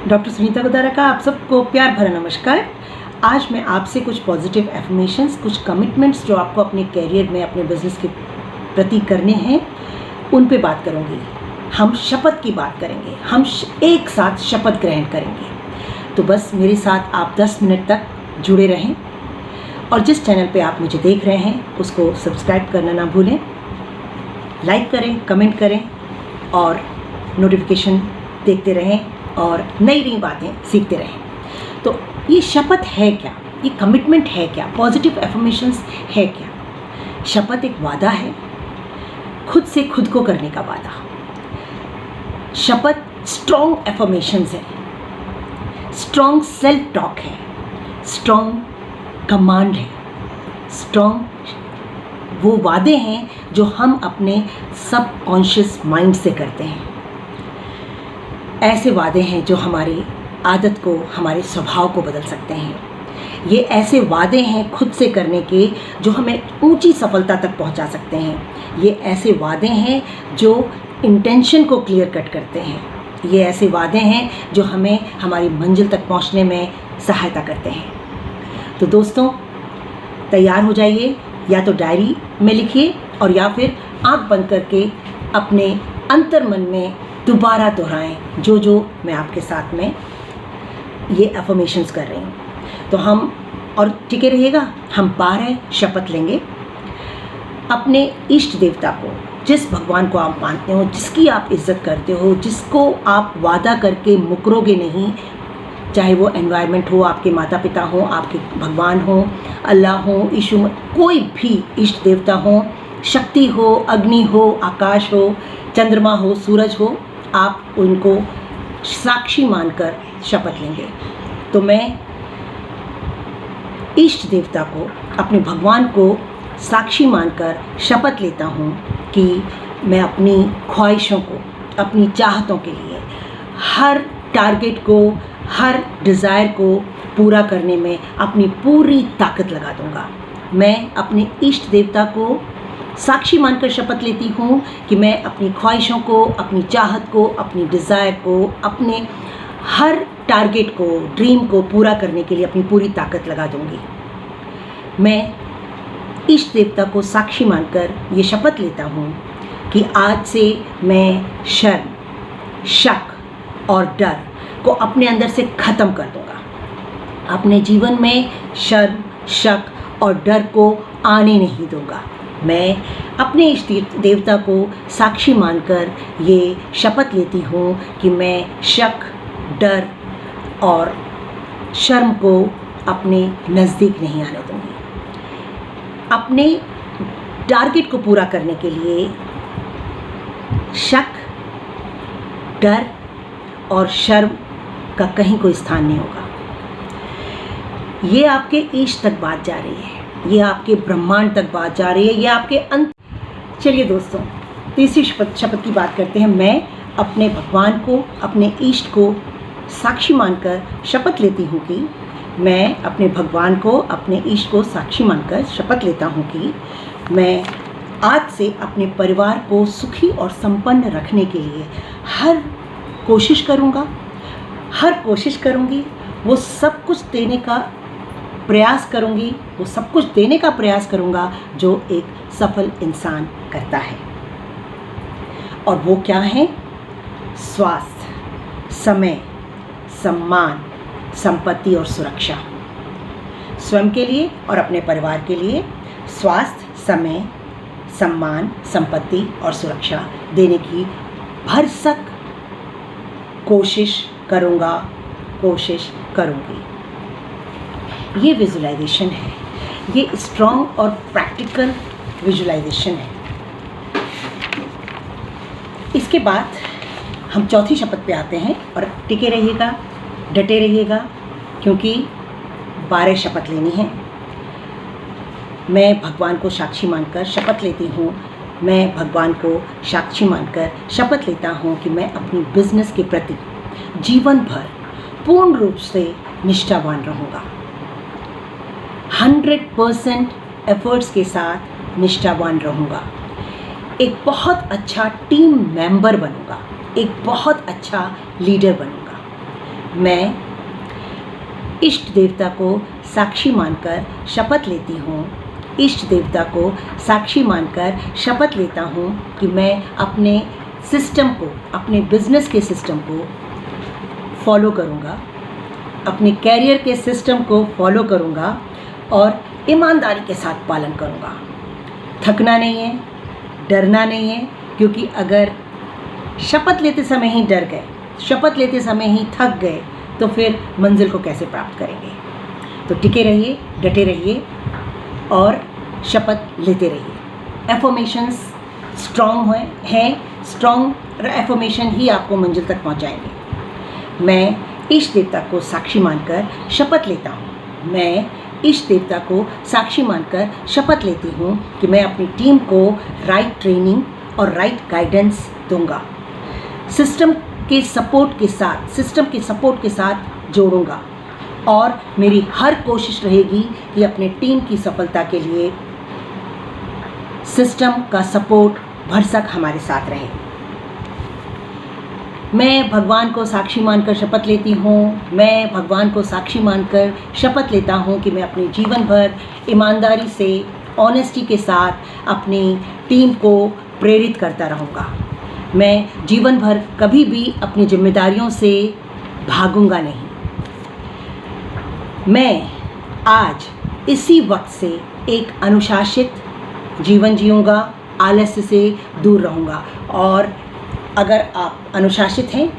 Doctor Sunita Godara का आप सबको प्यार भरा नमस्कार। आज मैं आपसे कुछ पॉजिटिव एफर्मेशंस, कुछ कमिटमेंट्स जो आपको अपने कैरियर में, अपने बिजनेस के प्रति करने हैं, उन पे बात करूँगी। हम शपथ की बात करेंगे, हम एक साथ शपथ ग्रहण करेंगे। तो बस मेरे साथ आप 10 मिनट तक जुड़े रहें और जिस चैनल पे आप मुझे देख रहे हैं उसको सब्सक्राइब करना ना भूलें, लाइक करें, कमेंट करें और नोटिफिकेशन देखते रहें और नई नई बातें सीखते रहें। तो ये शपथ है क्या, ये कमिटमेंट है क्या, पॉजिटिव एफर्मेशंस है क्या? शपथ एक वादा है, खुद से खुद को करने का वादा। शपथ स्ट्रॉन्ग एफर्मेशंस है, स्ट्रॉन्ग सेल्फ टॉक है, स्ट्रॉन्ग कमांड है, स्ट्रॉन्ग वो वादे हैं जो हम अपने सबकॉन्शियस माइंड से करते हैं। ऐसे वादे हैं जो हमारी आदत को, हमारे स्वभाव को बदल सकते हैं। ये ऐसे वादे हैं खुद से करने के जो हमें ऊंची सफलता तक पहुंचा सकते हैं। ये ऐसे वादे हैं जो इंटेंशन को क्लियर कट करते हैं। ये ऐसे वादे हैं जो हमें हमारी मंजिल तक पहुंचने में सहायता करते हैं। तो दोस्तों, तैयार हो जाइए, या तो डायरी में लिखिए और या फिर आंख बंद करके अपने अंतर्मन में दोबारा दोहराएं जो मैं आपके साथ में ये एफर्मेशंस कर रही हूँ। तो हम और टिके रहिएगा, हम 12 शपथ लेंगे अपने इष्ट देवता को, जिस भगवान को आप मानते हो, जिसकी आप इज्जत करते हो, जिसको आप वादा करके मुकरोगे नहीं, चाहे वो एनवायरनमेंट हो, आपके माता पिता हो, आपके भगवान हो, अल्लाह हो, यीशु, कोई भी इष्ट देवता हो, शक्ति हो, अग्नि हो, आकाश हो, चंद्रमा हो, सूरज हो, आप उनको साक्षी मानकर शपथ लेंगे। तो मैं इष्ट देवता को, अपने भगवान को साक्षी मानकर शपथ लेता हूँ कि मैं अपनी ख्वाहिशों को, अपनी चाहतों के लिए, हर टारगेट को, हर डिज़ायर को पूरा करने में अपनी पूरी ताकत लगा दूँगा। मैं अपने इष्ट देवता को साक्षी मानकर शपथ लेती हूँ कि मैं अपनी ख्वाहिशों को, अपनी चाहत को, अपनी डिज़ायर को, अपने हर टारगेट को, ड्रीम को पूरा करने के लिए अपनी पूरी ताकत लगा दूँगी। मैं इष्ट देवता को साक्षी मानकर ये शपथ लेता हूँ कि आज से मैं शर्म, शक और डर को अपने अंदर से ख़त्म कर दूँगा। अपने जीवन में शर्म, शक और डर को आने नहीं दूँगा। मैं अपने इष्ट देवता को साक्षी मानकर ये शपथ लेती हूँ कि मैं शक, डर और शर्म को अपने नज़दीक नहीं आने दूँगी। अपने टारगेट को पूरा करने के लिए शक, डर और शर्म का कहीं कोई स्थान नहीं होगा। ये आपके ईश तक बात जा रही है, ये आपके ब्रह्मांड तक बात जा रही है, ये आपके अंत। चलिए दोस्तों, तीसरी शपथ की बात करते हैं। मैं अपने भगवान को, अपने इष्ट को साक्षी मानकर शपथ लेती हूँ कि मैं अपने भगवान को, अपने इष्ट को साक्षी मानकर शपथ लेता हूँ कि मैं आज से अपने परिवार को सुखी और संपन्न रखने के लिए हर कोशिश करूँगा, हर कोशिश करूँगी, वो सब कुछ देने का प्रयास करूँगी, वो सब कुछ देने का प्रयास करूँगा जो एक सफल इंसान करता है। और वो क्या है? स्वास्थ्य, समय, सम्मान, संपत्ति और सुरक्षा। स्वयं के लिए और अपने परिवार के लिए स्वास्थ्य, समय, सम्मान, संपत्ति और सुरक्षा देने की भरसक कोशिश करूँगा, कोशिश करूँगी। ये विजुलाइजेशन है, ये स्ट्रॉन्ग और प्रैक्टिकल विजुलाइजेशन है। इसके बाद हम चौथी शपथ पे आते हैं और टिके रहिएगा, डटे रहिएगा, क्योंकि 12 शपथ लेनी है। मैं भगवान को साक्षी मानकर शपथ लेती हूँ, मैं भगवान को साक्षी मानकर शपथ लेता हूँ कि मैं अपनी बिजनेस के प्रति जीवन भर पूर्ण रूप से निष्ठावान रहूँगा। 100% एफर्ट्स के साथ निष्ठावान रहूँगा। एक बहुत अच्छा टीम मेंबर बनूँगा, एक बहुत अच्छा लीडर बनूँगा। मैं इष्ट देवता को साक्षी मानकर शपथ लेती हूँ, इष्ट देवता को साक्षी मानकर शपथ लेता हूँ कि मैं अपने सिस्टम को, अपने बिजनेस के सिस्टम को फॉलो करूँगा, अपने कैरियर के सिस्टम को फॉलो करूँगा और ईमानदारी के साथ पालन करूँगा। थकना नहीं है, डरना नहीं है, क्योंकि अगर शपथ लेते समय ही डर गए, शपथ लेते समय ही थक गए, तो फिर मंजिल को कैसे प्राप्त करेंगे। तो टिके रहिए, डटे रहिए और शपथ लेते रहिए। एफर्मेशंस स्ट्रॉन्ग हैं, स्ट्रॉन्ग एफर्मेशन ही आपको मंजिल तक पहुंचाएंगे। मैं इष्ट देवता को साक्षी मानकर शपथ लेता हूँ, मैं इष्ट देवता को साक्षी मानकर शपथ लेती हूँ कि मैं अपनी टीम को राइट ट्रेनिंग और राइट गाइडेंस दूंगा, सिस्टम के सपोर्ट के साथ जोड़ूंगा और मेरी हर कोशिश रहेगी कि अपने टीम की सफलता के लिए सिस्टम का सपोर्ट भरसक हमारे साथ रहे। मैं भगवान को साक्षी मानकर शपथ लेती हूँ, मैं भगवान को साक्षी मानकर शपथ लेता हूँ कि मैं अपने जीवन भर ईमानदारी से, ऑनेस्टी के साथ अपनी टीम को प्रेरित करता रहूँगा। मैं जीवन भर कभी भी अपनी जिम्मेदारियों से भागूंगा नहीं। मैं आज इसी वक्त से एक अनुशासित जीवन जीऊँगा, आलस्य से दूर रहूँगा। और अगर आप अनुशासित हैं,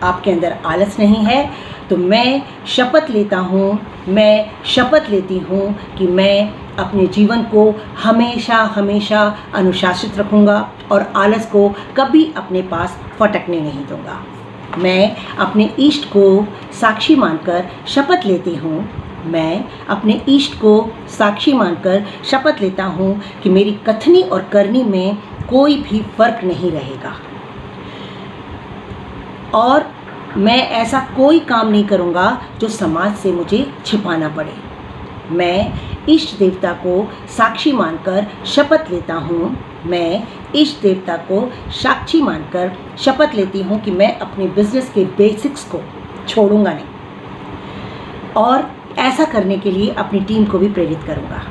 आपके अंदर आलस नहीं है, तो मैं शपथ लेती हूँ कि मैं अपने जीवन को हमेशा अनुशासित रखूँगा और आलस को कभी अपने पास फटकने नहीं दूँगा। मैं अपने इष्ट को साक्षी मानकर शपथ लेती हूँ, मैं अपने इष्ट को साक्षी मानकर शपथ लेता हूँ कि मेरी कथनी और करनी में कोई भी फर्क नहीं रहेगा और मैं ऐसा कोई काम नहीं करूँगा जो समाज से मुझे छिपाना पड़े। मैं इष्ट देवता को साक्षी मानकर शपथ लेता हूँ, मैं इष्ट देवता को साक्षी मानकर शपथ लेती हूँ कि मैं अपने बिजनेस के बेसिक्स को छोड़ूंगा नहीं और ऐसा करने के लिए अपनी टीम को भी प्रेरित करूँगा।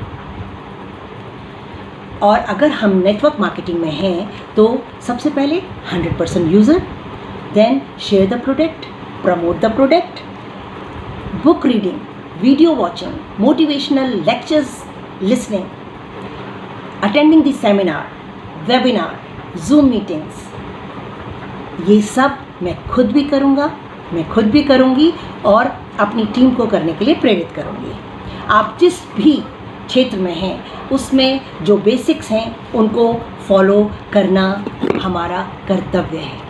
और अगर हम नेटवर्क मार्केटिंग में हैं तो सबसे पहले 100% user, then share the product, promote the product, book reading, video watching, motivational lectures listening, attending the seminar, webinar, Zoom meetings, ये सब मैं खुद भी करूँगा, मैं खुद भी करूँगी और अपनी टीम को करने के लिए प्रेरित करूँगी। आप जिस भी क्षेत्र में हैं उसमें जो बेसिक्स हैं उनको फॉलो करना हमारा कर्तव्य है।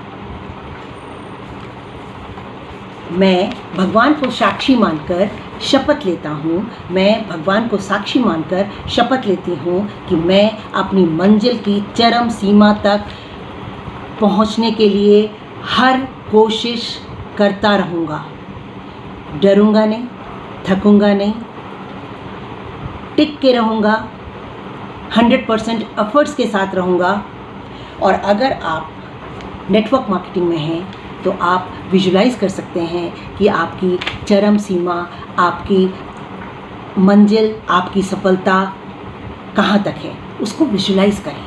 मैं भगवान को साक्षी मानकर शपथ लेता हूँ, मैं भगवान को साक्षी मानकर शपथ लेती हूँ कि मैं अपनी मंजिल की चरम सीमा तक पहुँचने के लिए हर कोशिश करता रहूँगा, डरूँगा नहीं, थकूँगा नहीं, टिक के रहूँगा, 100% एफर्ट्स के साथ रहूँगा। और अगर आप नेटवर्क मार्केटिंग में हैं तो आप विजुलाइज़ कर सकते हैं कि आपकी चरम सीमा, आपकी मंजिल, आपकी सफलता कहाँ तक है, उसको विजुलाइज़ करें।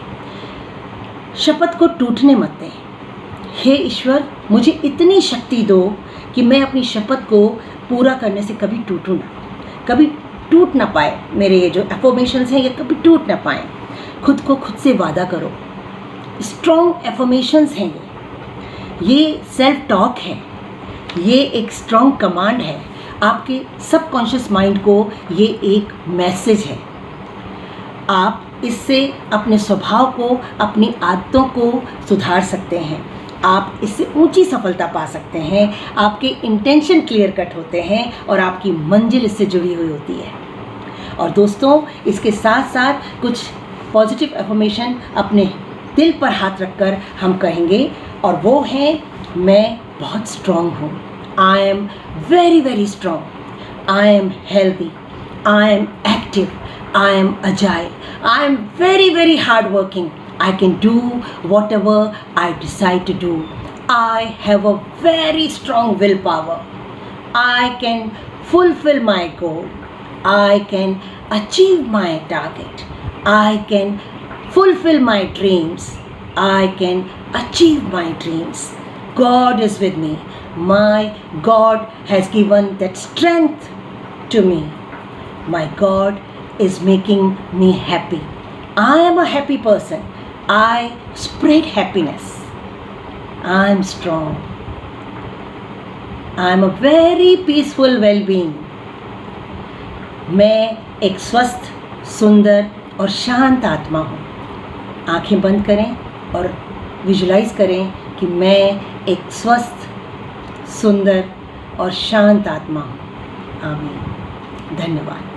शपथ को टूटने मत दें। हे ईश्वर, मुझे इतनी शक्ति दो कि मैं अपनी शपथ को पूरा करने से कभी टूटूं ना, कभी टूट ना पाए। मेरे ये जो एफर्मेशंस हैं ये कभी टूट ना पाएँ। खुद को खुद से वादा करो। स्ट्रॉन्ग एफर्मेशंस हैं ये सेल्फ टॉक है, ये एक स्ट्रॉन्ग कमांड है। आपके सबकॉन्शियस माइंड को ये एक मैसेज है। आप इससे अपने स्वभाव को, अपनी आदतों को सुधार सकते हैं। आप इससे ऊंची सफलता पा सकते हैं। आपके इंटेंशन क्लियर कट होते हैं और आपकी मंजिल इससे जुड़ी हुई होती है। और दोस्तों, इसके साथ साथ कुछ पॉजिटिव एफर्मेशन अपने दिल पर हाथ रखकर हम कहेंगे और वो है, मैं बहुत स्ट्रॉन्ग हूँ। I am very very strong. I am healthy. I am active. I am agile. I am very very hard working. I can do whatever I decide to do. I have a very strong willpower. I can fulfill my goal. I can achieve my target. I can fulfill my dreams. I can achieve my dreams. God is with me. My God has given that strength to me. My God is making me happy. I am a happy person. I spread happiness. I am strong. I am a very peaceful well-being. मैं एक स्वस्थ, सुंदर और शांत आत्मा हूँ. आंखें बंद करें और विजुलाइज करें कि मैं एक स्वस्थ, सुंदर और शांत आत्मा हूँ. आमीन. धन्यवाद.